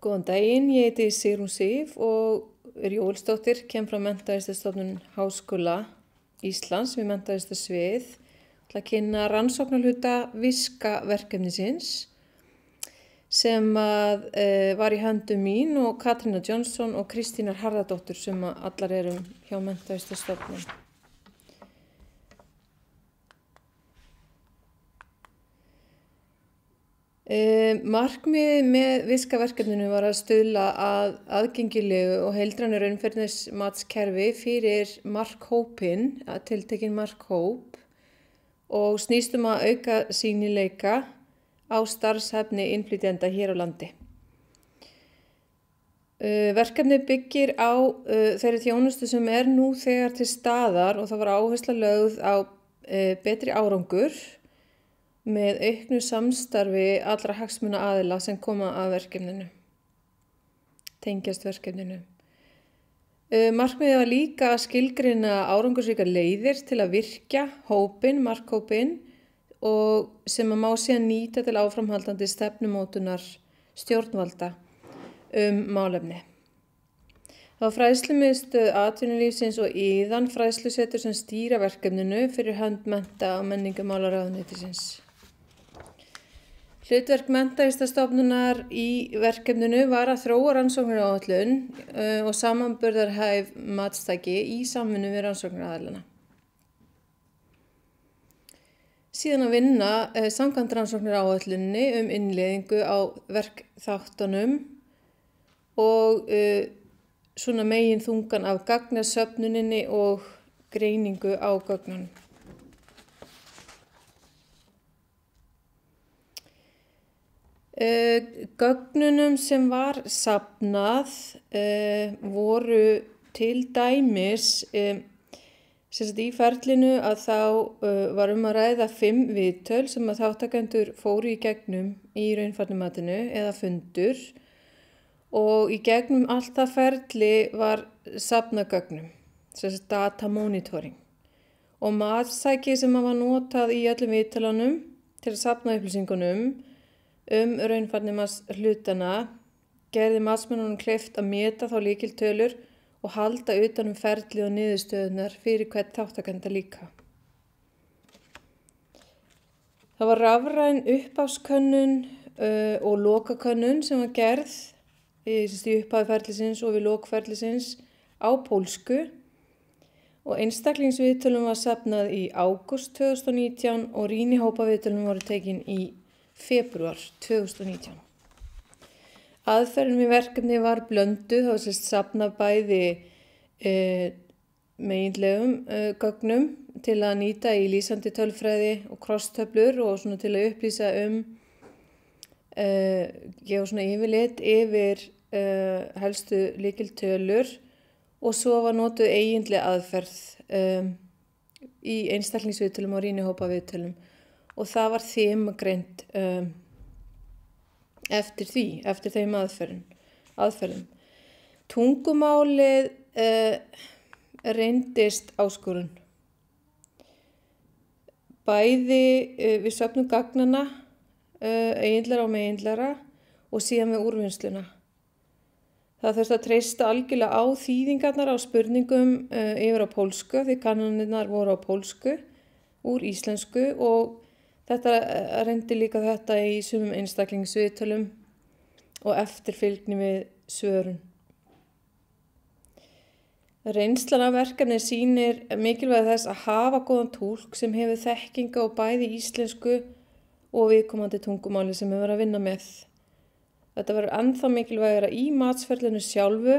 Góðan daginn, ég heiti Sigrún Sif og Jóelsdóttir, kem frá Menntavísindastofnun Háskóla Íslands við menntavísindasvið til að kynna rannsóknarhluta VISCA-verkefnisins sem var í höndum mín og Katrínar Johnson og Kristínar Harðardóttur sem allar erum hjá Menntavísindastofnun. Markmiðið með VISCA-verkefninu var að stuðla að aðgengilegu og heildrænu raunfærnimatskerfi fyrir markhópinn, tiltekinn markhóp, og snýst að auka sýnileika á starfshæfni innflytjenda hér á landi. Verkefnið byggir á þeirri þjónustu sem nú þegar til staðar og það var áhersla lögð á betri árangur með auknu samstarfi allra hagsmunaaðila sem koma að verkefninu, tengjast verkefninu. Markmiðið var líka að skilgreina árangursríkar leiðir til að virkja markhópinn og sem má síðan nýta til áframhaldandi stefnumótunar stjórnvalda málefni. Það var fræðslumiðstöð atvinnulífsins og Iðan fræðslusetur sem stýra verkefninu fyrir hönd mennta- og menningarmálaráðuneytisins. Hlutverk Menntavísindastofnunar í verkefninu var að þróa rannsóknaráætlun og samanburðarhæf matstæki í samvinnu við rannsóknaraðilana. Síðan að vinna samkvæmt rannsóknaráætlunni innleiðingu á verkþáttunum og svona megin þungan af gagnasöfnuninni og greiningu á gögnunum. Gögnunum sem var safnað voru til dæmis í ferlinu að þá var að ræða 5 viðtöl sem að þátttakendur fóru í gegnum í raunfærnimatinu eða fundur og í gegnum allt það ferli var safnað gögnum, data monitoring og matstæki sem var notað í öllum viðtölunum til að safna upplýsingunum raunfærnimatshlutana gerði matsmönnunum kleift að meta þá lykiltölur og halda utan ferli og niðurstöðunar fyrir hvern þáttakanda líka. Það var rafræn upphafskönnun og lokakönnun sem var gerð í upphafi ferlisins og við lok ferlisins á pólsku og einstaklingsviðtölum var safnað í ágúst 2019 og rýnihópaviðtölum voru tekin í febrúar 2019. Aðferðin við verkefni var blönduð, það var safnað bæði meginlegum gögnum til að nýta í lýsandi tölfræði og krosstöflur og svona til að upplýsa gefa svona yfirlit yfir helstu lykiltölur og svo var notuð eiginleg aðferð í einstaklingsviðtölum og rýnihópaviðtölum og það var þemagreint eftir þeim aðferðum. Tungumálið reyndist áskorun. Bæði við söfnum gagnanna, eiginlegra og meginlegra og síðan við úrvinnsluna. Það þurfti að treysta algjörlega á þýðingarnar á spurningum yfir á pólsku því kannanirnar voru á pólsku úr íslensku og þetta reyndi líka þetta í sumum einstaklingsviðtölum og eftirfylgni við svörun. Reynslan af verkefni sýnir mikilvægi þess að hafa góðan túlk sem hefur þekkingu á bæði íslensku og viðkomandi tungumáli sem hefur verið að vinna með. Þetta verður ennþá mikilvægara í matsferlinu sjálfu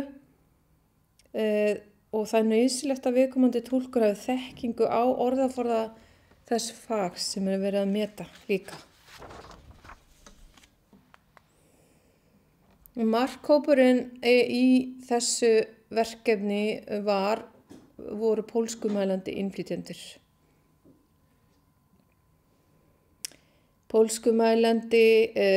og það nauðsynlegt að viðkomandi túlkur hafi þekkingu á orðaforða þess fags sem verið að meta líka. Markhópurinn í þessu verkefni voru pólskumælandi innflytjendur. Pólskumælandi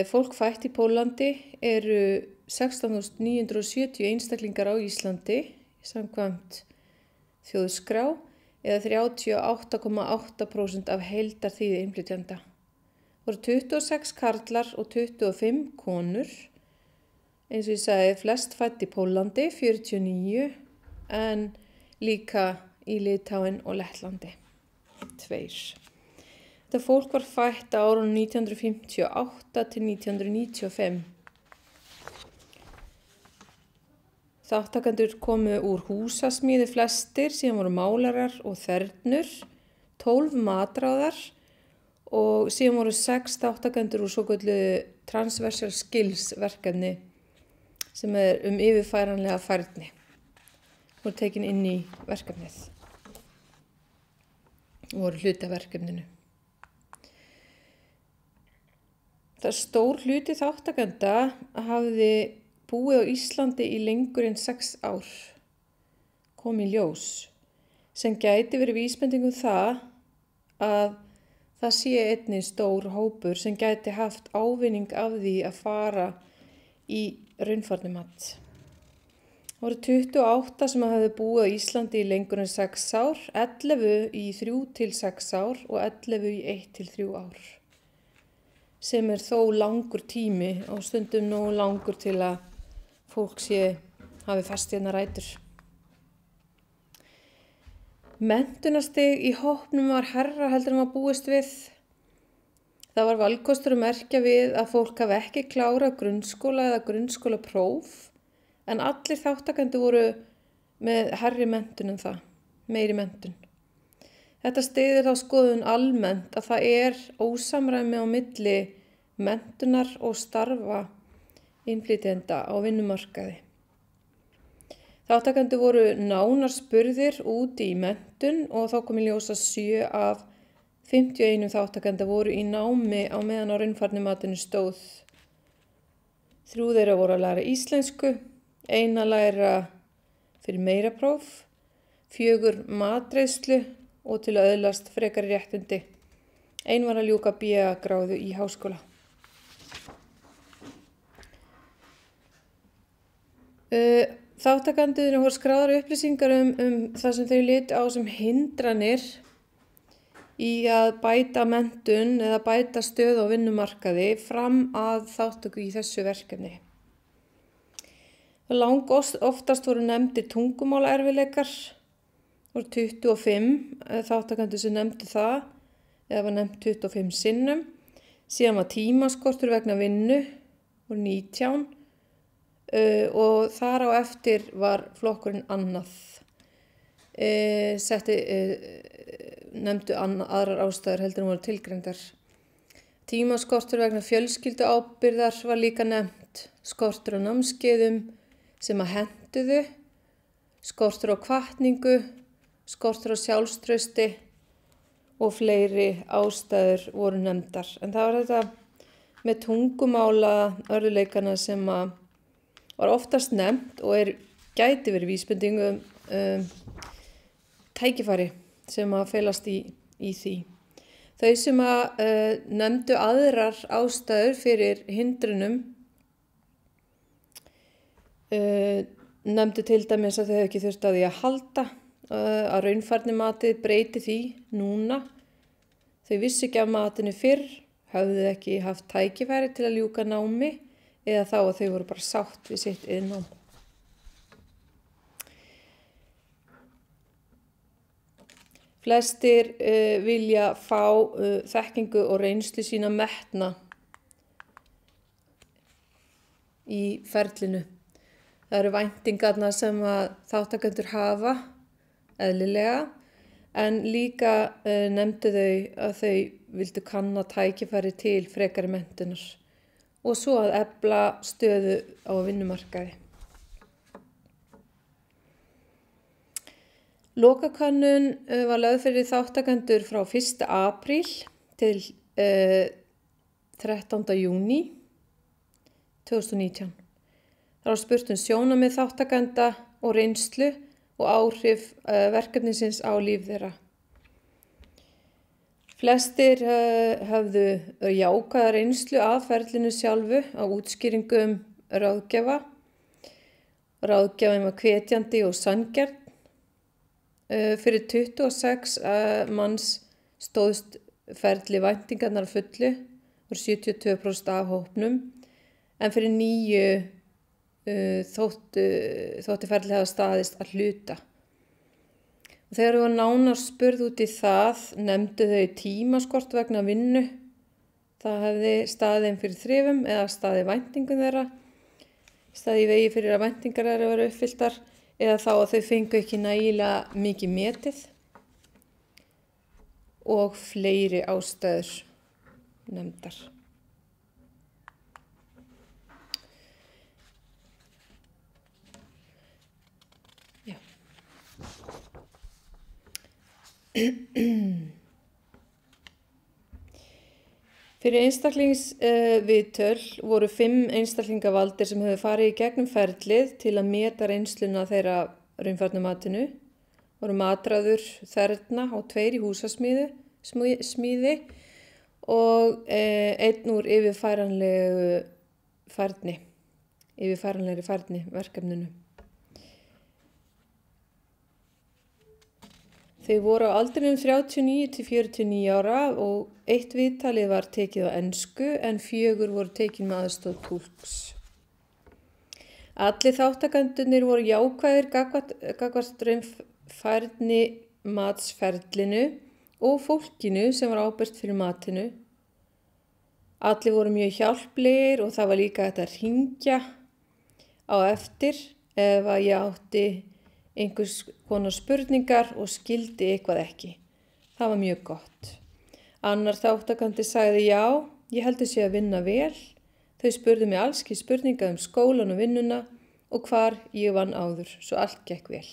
fólk fætt í Pólandi eru 16.970 einstaklingar á Íslandi samkvæmt þjóðskrá eða 38,8% af heildarþýði innflytjenda. Voru 26 karlar og 25 konur eins og ég sagði, flest fædd í Póllandi, 49, en líka í Litáen og Lettlandi, 2. Þetta fólk var fætt á árunum 1958 til 1995. Þátttakendur komu úr húsasmíði flestir, síðan voru málarar og þernur, 12 matráðar og síðan voru 6 þátttakendur úr svokölluðu Transversal Skills verkefni sem yfirfæranlega færni. Voru tekin inn í verkefnið og voru hluti af verkefninu. Það stór hluti þáttakenda hafði búið á Íslandi í lengur en 6 ár, kom í ljós, sem gæti verið vísbending það að það sé einnig stór hópur sem gæti haft ávinning af því að fara í raunfærnimat. Það voru 28 sem hafði búið á Íslandi í lengur en 6 ár, 11 í 3 til 6 ár og 11 í 1 til 3 ár. Sem þó langur tími og stundum nógu langur til að fólk hafi fast hérna rætur. Menntunarstig í hópnum var hærra heldur en var búist við. Það var valkostur að merkja við að fólk hafi ekki klárað grunnskóla eða grunnskólapróf, en allir þáttakendur voru með hærri menntun en það, meiri menntun. Þetta styður þá skoðun almennt að það ósamræmi á milli menntunar og starfa innflytjenda á vinnumarkaði. Þátttakendur voru nánar spurðir út í menntun og þá kom í ljós að 7 af 51 þáttakenda voru í námi á meðan á raunfærnimatinu stóð. 3 þeirra voru að læra íslensku, 1 að læra fyrir meira próf, 4 matreiðslu og til að öðlast frekari réttindi. 1 var að ljúka BA-gráðu í háskóla. Þátttakendur voru skráðar upplýsingar um það sem þau litu á sem hindranir í að bæta menntun eða bæta stöðu á vinnumarkaði fram að þáttöku í þessu verkefni. Oftast voru nefndir tungumálaerfiðleikar. Það voru 25 þáttakendur sem nefndu það, eða var nefnt 25 sinnum. Síðan var tímaskortur vegna vinnu, voru 19 og þar á eftir var flokkurinn annað. Nefndu aðrar ástæður heldur en voru tilgreindar. Tímaskortur vegna fjölskylduábyrgðar var líka nefnt, skortur á námskeiðum sem að hentuðu, skortur á hvatningu, skortur á sjálfstrausti og fleiri ástæður voru nefndar. En það var þetta með tungumála örðuleikana sem að var oftast nefnt og gæti verið vísbending tækifæri sem að felast í því. Þau sem að nefndu aðrar ástæður fyrir hindrunum nefndu til dæmis að þau hefðu ekki þurft á því að halda, að raunfærnimatið breyti því núna. Þau vissu ekki af matinu fyrr, höfðu ekki haft tækifæri til að ljúka námi eða þá að þau voru bara sátt við sitt iðnnám. Flestir vilja fá þekkingu og reynslu sína metna í ferlinu. Það eru væntingarnar sem að þátttakendur hafa eðlilega, en líka nefndu þau að þau vildu kanna tækifæri til frekari menntunar og svo að efla stöðu á vinnumarkaði. Lokakönnun var lögð fyrir þáttakendur frá 1. apríl til 13. júní 2019. Það var spurt sjónarmið þáttakenda og reynslu og áhrif verkefnisins á líf þeirra. Flestir höfðu jákvæða reynslu af ferlinu sjálfu á útskýringum ráðgjafa. Ráðgjafinn var hvetjandi og sanngjarn. Fyrir 26 manns stóðst ferli væntingarnar fullu, voru 72% af hópnum, en fyrir 9 þótti ferlið hafa staðist að hluta. Og þegar var nánar spurð út í það, nefndu þau tímaskort vegna vinnu. Það hefði staðið þeim fyrir þrifum eða staðið væntingum þeirra, staðið í vegi fyrir að væntingar þeirra vera uppfylltar eða þá að þau fengu ekki nægilega mikið metið og fleiri ástæður nefndar. Já. Fyrir einstaklingsviðtöl voru 5 einstaklingavaldir sem höfðu farið í gegnum ferlið til að meta reynsluna þeirra raunfærnimatinu. Voru matráður þerna og 2 í húsasmíði og 1 úr yfirfæranlegri færni verkefninu. Þau voru á aldrinum 39 til 49 ára og 1 viðtalið var tekið á ensku en 4 voru tekin með aðstoð túlks. Allir þáttakendurnir voru jákvæðir gagnvart raunfærni matsferlinu og fólkinu sem var ábyrgt fyrir matinu. Allir voru mjög hjálplegir og það var líka hægt að hringja á eftir ef að ég átti einhvers konar spurningar og skildi eitthvað ekki. Það var mjög gott. Annar þáttakandi sagði já, ég heldur sé að vinna vel. Þau spurðu mig alls kyns spurninga skólan og vinnuna og hvar ég vann áður, svo allt gekk vel.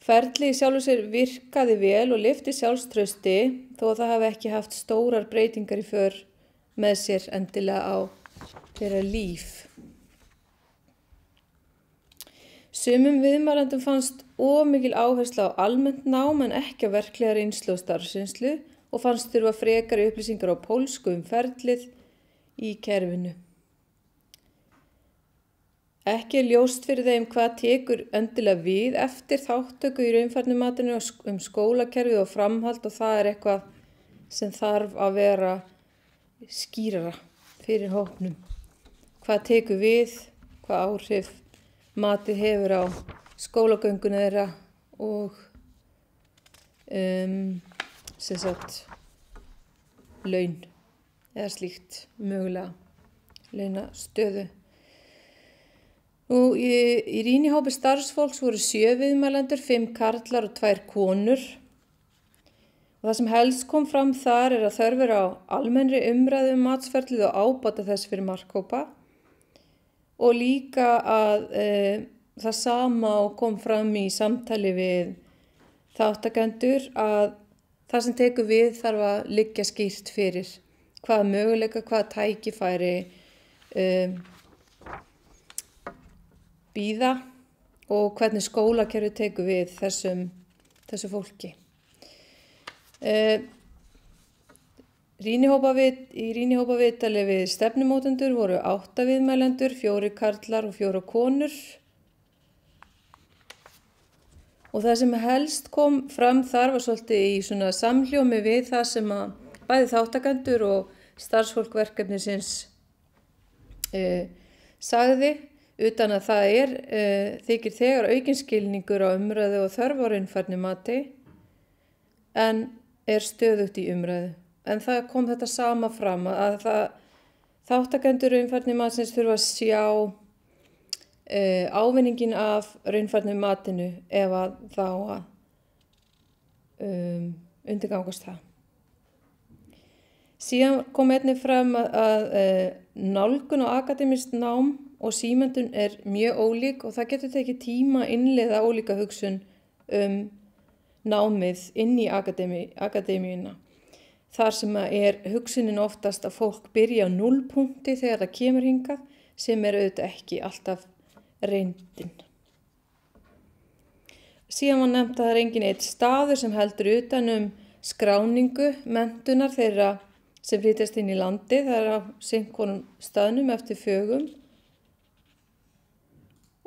Ferlið í sjálfu sér virkaði vel og lyfti sjálfstrausti þó að það hafi ekki haft stórar breytingar í för með sér endilega á þeirra líf. Sumum viðmælandum fannst mikil áhersla á almennt nám en ekki á verklega reynslu og starfsreynslu og fannst þurfa frekari upplýsingar á pólsku ferlið í kerfinu. Ekki ljóst fyrir þeim hvað tekur endilega við eftir þáttöku í raunfærnimatinu skólakerfið og framhald og það eitthvað sem þarf að vera skýrara fyrir hópnum. Hvað tekur við, hvað áhrif matið hefur á skólagönguna þeirra og laun eða slíkt mögulega launastöðu. Í rýnihópi starfsfólks voru 7 viðmælendur, 5 karlar og 2 konur. Og það sem helst kom fram þar að þörf á almennri umræðu matsferlið og ábata þess fyrir markhópa. Og líka að það sama kom fram í samtali við þáttakendur að það sem tekur við þarf að liggja skýrt fyrir hvaða möguleika, hvaða tækifæri bíða og hvernig skólakerfið tekur við þessu fólki. Í rýnihópaviðtali við stefnumótendur voru 8 viðmælendur, 4 karlar og 4 konur. Og það sem helst kom fram þar var svolítið í svona samhljómi við það sem að bæði þáttakendur og starfsfólk verkefnisins sagði, utan að það þykir þegar aukinskilningur á umræðu og þörf á raunfærnimati en stöðugt í umræðu. En það kom þetta sama fram að þáttakendur raunfærnimatsins þurfa að sjá ávinningin af raunfærnimatinu ef að þá undirgangast það. Síðan kom einnig fram að nálgun á akademískt nám og símenntun mjög ólík og það getur tekið tíma að innleiða ólíka hugsun námið inn í akademíuna. Þar sem hugsunin oftast að fólk byrja á 0 punkti þegar það kemur hingað sem auðvitað ekki alltaf reyndin. Síðan var nefnt að það engin einn staður sem heldur utan skráningu menntunar þeirra sem flytjast inn í landi. Það á sitthvorum staðnum eftir fögum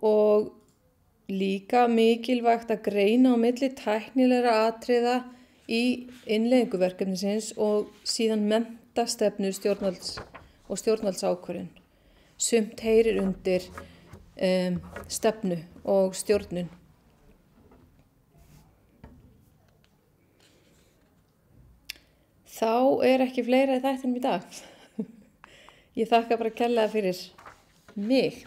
og líka mikilvægt að greina á milli tæknilegra atriða í innleiðingu verkefnisins og síðan menntastefnu og stjórnvaldsákvörðun. sumt heyrir undir stefnu og stjórnun. Þá ekki fleira í þættinum í dag. Ég þakka bara kærlega fyrir mig.